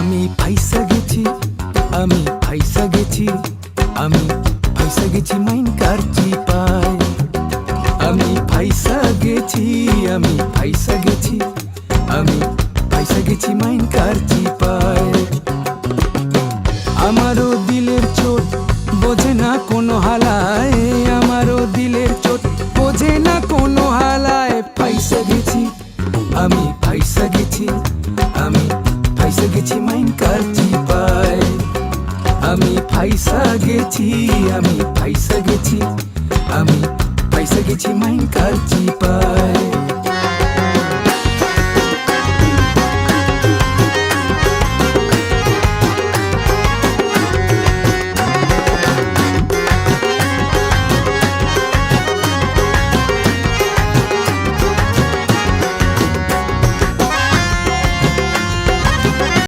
আমি ফাইসা গেছি, আমি ফাইসা গেছি, আমি ফাইসা গেছি মাইন কার চিপায়। আমি ফাইসা গেছি, আমি ফাইসা গেছি, আমি ফাইসা গেছি মাইন কার চিপায়। আমারও দিলের চোট বোঝে না কোনো হালায়, আমারও দিলের চোট বোঝে না কোনো হালায়। ফাইসা গেছি, আমি ফাইসা গেছি, আমি ফাইসা গেছি মাইন কার চিপায়। আমি ফাইসা গেছি, আমি ফাইসা গেছি, আমি ফাইসা গেছি মাইন কার চিপায়।